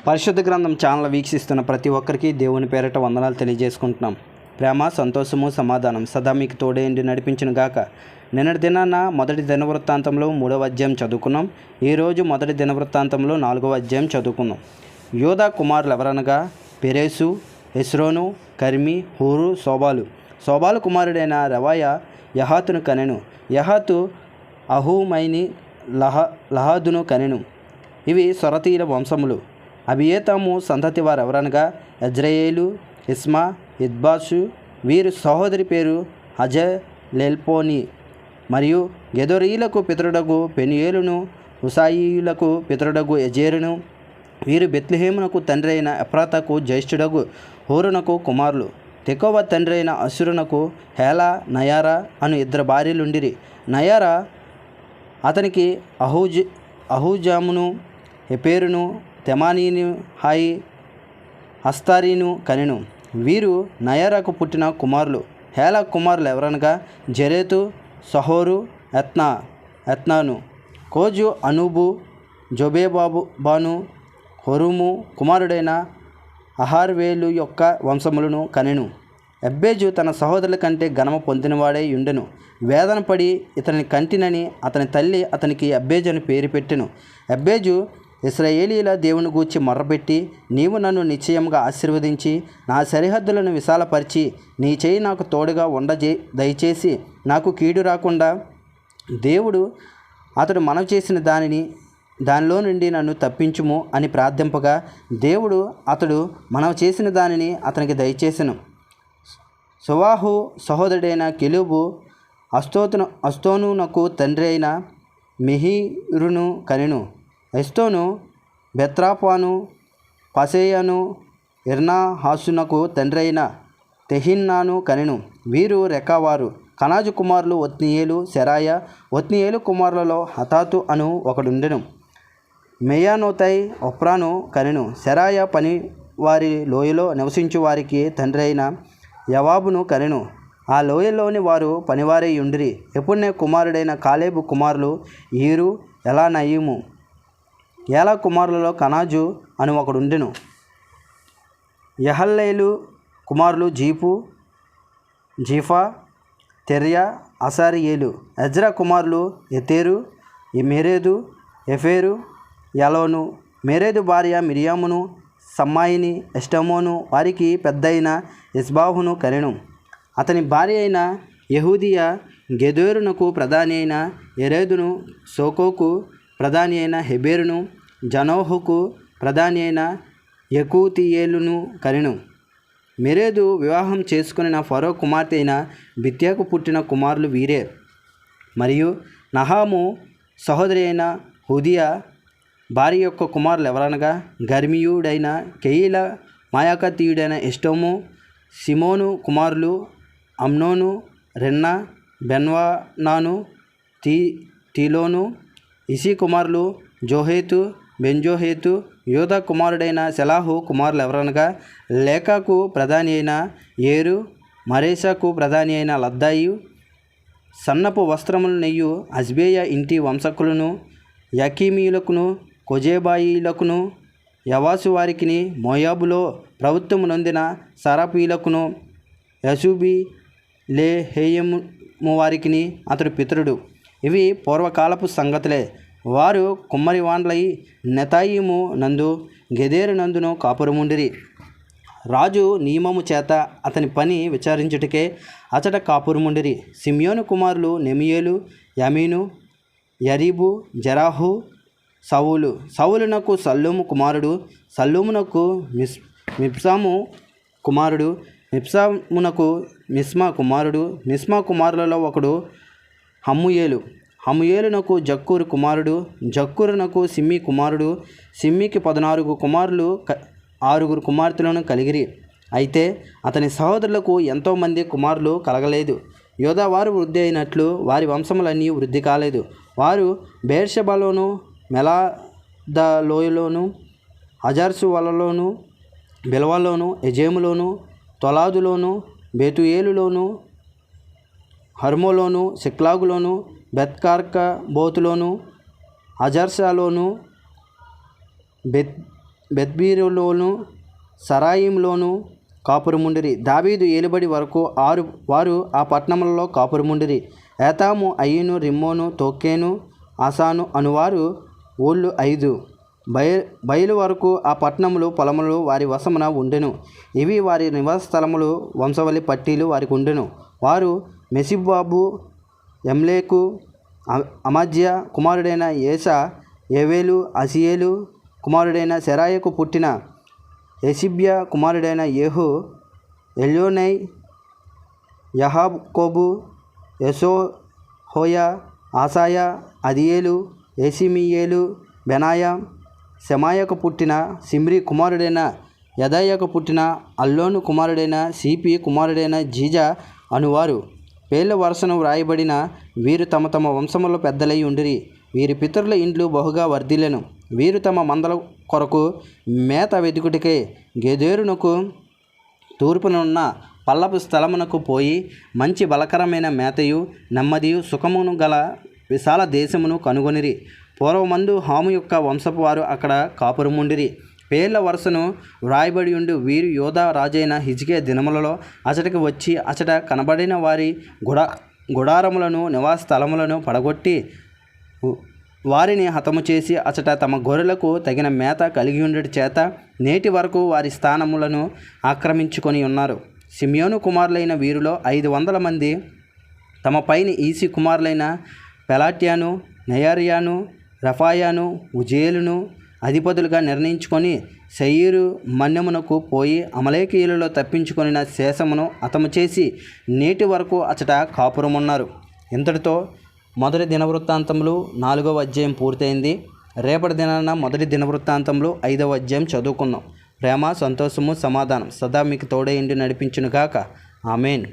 పరిశుద్ధ గ్రంథం ఛానల్ వీక్షిస్తున్న ప్రతి ఒక్కరికి దేవుని పేరిట వందనాలు తెలియజేసుకుంటున్నాం. ప్రేమ, సంతోషము, సమాధానం సదా మీకు తోడేండి నడిపించును గాక. నిన్నటి దినాన మొదటి దినవృత్తాంతంలో 3వ అధ్యాయం చదువుకున్నాం. ఈరోజు మొదటి దినవృత్తాంతంలో 4వ అధ్యాయం చదువుకున్నాం. యోధా కుమారులు ఎవరనగా పెరేసు, హెస్రోను, కర్మి, హూరు, శోబాలు కుమారుడైన రవాయ యహాతును కనెను. యహాతు అహూమైని లహాదును కనెను. ఇవి సొరతీయుల వంశములు. అబియేతాము సంతతి వారు ఎవరనగా ఎజ్రయేలు, ఇస్మా, ఇద్బాషు. వీరు సహోదరి పేరు హజలెల్పోని. మరియు గెదొరీలకు పితరుడగు పెనుయేలును, హుసాయియులకు పితరుడగు ఎజేరును. వీరు బెత్లెహేమునకు తండ్రి అయిన ఎఫ్రాతాకు జ్యేష్ఠుడగు హూరునకు కుమారులు. తెకోవ తండ్రి అయిన అసురునకు హేలా, నయారా అను 2 భార్యలుండిరి. నయారా అతనికి అహూజామును, ఎపేరును, తెమానీని, హాయి, అస్తారీను కనెను. వీరు నయారాకు పుట్టిన కుమారులు. హేలా కుమారులు ఎవరనగా జెరెతు, సహోరు, ఎత్నాను, కోజు, అనూబు, జొబేబాను. హొరుము కుమారుడైన అహార్వేలు యొక్క వంశములను కనెను. ఎబ్బేజు తన సహోదరుల కంటే ఘనమ పొందినవాడై ఉండెను. వేదన పడి ఇతని కంటినని అతని తల్లి అతనికి ఎబ్బేజు అని పేరు పెట్టెను. ఎబ్బేజు ఇశ్రాయేలీల దేవుని గూర్చి మొర్రపెట్టి, నీవు నన్ను నిశ్చయంగా ఆశీర్వదించి నా సరిహద్దులను విశాలపరిచి నీ చేయి నాకు తోడుగా దయచేసి నాకు కీడు రాకుండా దేవుడు అతడు మనవి చేసిన దానిలో నుండి నన్ను తప్పించుము అని ప్రార్థింపగా దేవుడు అతడు మనవి చేసిన దానిని అతనికి దయచేసెను. సువాహు సహోదరుడైన కెలూబు అస్తోనునకు తండ్రి అయిన మెహీరును కనెను. ఎస్తోను బెత్రాపాను, పసేయను, ఇర్నాహాసునకు తండ్రి అయిన తెహిన్నాను కనెను. వీరు రెకావారు. కనాజు కుమారులు ఒత్నీయేలు, సెరాయ. ఒత్నీయేలు కుమారులలో హతాతు అను ఒకడుండెను. మెయానోతై ఒప్రాను కనెను. సెరాయ పనివారి లోయలో నివసించు వారికి తండ్రి అయిన యవాబును కనెను. ఆ లోయలోని వారు పనివారై ఉండిరి. ఎపున్నే కుమారుడైన కాలేబు కుమారులు ఈరు, ఎలానయీము. ఏలా కుమారులలో కనాజు అని ఒకడుండెను. యహల్లేలు కుమారులు జీఫా, తెర్యా, అసారియేలు. ఎజ్రా కుమారులు ఎతేరు, మెరేదు, ఎఫేరు, యలోను. మెరేదు భార్య మిరియామును, సమ్మాయిని, ఎష్టమోను. వారికి పెద్దయిన ఇస్బాహును కనెను. అతని భార్య అయిన యెహూదియ గెదోరునకు ప్రధాని అయిన ఎరేదును, సోకోకు ప్రధాని అయిన హెబెరును, జనోహుకు ప్రధాని అయిన యెకూతీయేలును కనెను. మెరేదు వివాహం చేసుకుని ఫరో కుమార్తె అయిన బిత్యాకు పుట్టిన కుమారులు వీరే. మరియు నహాము సహోదరి అయిన హుదియా భార్య యొక్క కుమారులు ఎవరనగా గర్మీయుడైన కెయిల, మాయాకతీయుడైన ఎష్టోము. సిమోను కుమారులు అమ్నోను, రెన్నా, బెన్వానాను, తీలోను. ఇసి కుమారులు జోహేతు, బెంజోహేతు. యోధా కుమారుడైన సెలాహు కుమారులు ఎవరనగా లేకాకు ప్రధాని అయిన ఏరు, మరేషాకు ప్రధాని అయిన లద్దాయి. సన్నపు వస్త్రములు నెయ్యు అజ్బేయ ఇంటి వంశకులను, యకీమీయులకును, కొజేబాయిలకును, యవాసు వారికిని, మోయాబులో ప్రభుత్వము నొందిన సరాపీలకును, యశూబి లేహేయము వారికిని అతడు పితరుడు. ఇవి పూర్వకాలపు సంగతులే. వారు కుమ్మరి వాండ్లై నెతాయిము నందు, గెదేరు నందును కాపురముండిరి. రాజు నియమము చేత అతని పని విచారించుటకే అచట కాపురముండిరి. సిమ్యోను కుమారులు నెమియేలు, యమీను, యరీబు, జరాహు, సౌలునకు సల్లూము కుమారుడు, సల్లూమునకు మిబ్సాము కుమారుడు, మిబ్సామునకు మిస్మా కుమారుడు. మిస్మా కుమారులలో ఒకడు హమ్ముయేలునకు జక్కూరు కుమారుడు, జక్కూరునకు సిమ్మి కుమారుడు. సిమ్మికి 14 కుమారులు, 6 కుమార్తెలను కలిగిరి. అయితే అతని సహోదరులకు ఎంతోమంది కుమారులు కలగలేదు. యోధా వారు వృద్ధి అయినట్లు వారి వంశములన్నీ వృద్ధి కాలేదు. వారు బెయేర్షెబాలోను, మెలాదలోయలోను, హజర్సు వలలోను, బిల్వాలోను, ఎజేములోను, తొలాదులోను, బెతుయేలులోను, హర్మోలోను, సిక్లాగులోను, బెత్కార్కబోతులోను, హజర్సాలోను, బెత్బీరులోను సరాయింలోను కాపురముండిరి. దావీదు ఏలుబడి వరకు వారు ఆ పట్టణములలో కాపురముండిరి. ఏతాము, అయ్యను, రిమ్మోను, తోకేను, ఆసాను అనువారు ఊళ్ళు 5. బయలు వరకు ఆ పట్టణములు పొలములు వారి వశమున ఉండెను. ఇవి వారి నివాస స్థలములు. వంశవళి పట్టీలు వారికి ఉండెను. వారు మెషిబాబు, ఎమ్లేకు, అమజ్య కుమారుడైన ఏసా, ఏవేలు, అసియేలు కుమారుడైన సెరాయకు పుట్టిన యెషిబ్యా కుమారుడైన యెహు, ఎల్యోనై, యహాకోబు, యెషోహోయ, ఆసాయ, అదియేలు, యెషిమియేలు, బెనాయా, శమాయకు పుట్టిన సిమ్రి కుమారుడైన యదాయకు పుట్టిన అల్లోను కుమారుడైన సీపి కుమారుడైన జీజా అనువారు. పేర్ల వరుసను వ్రాయబడిన వీరు తమ తమ వంశములో పెద్దలై ఉండిరి. వీరి పితరుల ఇండ్లు బహుగా వర్ధిల్లెను. వీరు తమ మందల కొరకు మేత వెతుకుటికై గెదెరునకు తూర్పునున్న పల్లపు స్థలమునకు పోయి మంచి బలకరమైన మేతయు నెమ్మదియు సుఖమును గల విశాల దేశమును కనుగొనిరి. పూర్వమందు హాము యొక్క వంశపు వారు అక్కడ కాపురముండిరి. పేర్ల వరుసను వ్రాయబడి ఉండి వీరు యోధా రాజైన హిజ్కియా దినములలో అచటకు వచ్చి అచట కనబడిన వారి గుడారములను నివాస స్థలములను పడగొట్టి వారిని హతము చేసి అచట తమ గొర్రెలకు తగిన మేత కలిగి ఉండటి చేత నేటి వరకు వారి స్థానములను ఆక్రమించుకొని ఉన్నారు. సిమియోను కుమారులైన వీరిలో 500 మంది తమ పైన ఈసి కుమారులైన పెలాట్యాను, నెయర్యాను, రఫాయాను, ఉజేలును అధిపతులుగా నిర్ణయించుకొని శయీరు మన్యమునకు పోయి అమలేకీయులలో తప్పించుకొనిన శేషమును హతము చేసి నేటి వరకు అచట కాపురమున్నారు. ఇంతటితో మొదటి దినవృత్తాంతములు 4వ అధ్యాయం పూర్తయింది. రేపటి దినాన మొదటి దినవృత్తాంతంలో 5వ అధ్యాయం చదువుకుందాం. ప్రేమ, సంతోషము, సమాధానం సదా మీకు తోడై ఉండి నడిపించునుగాక. ఆమేన్.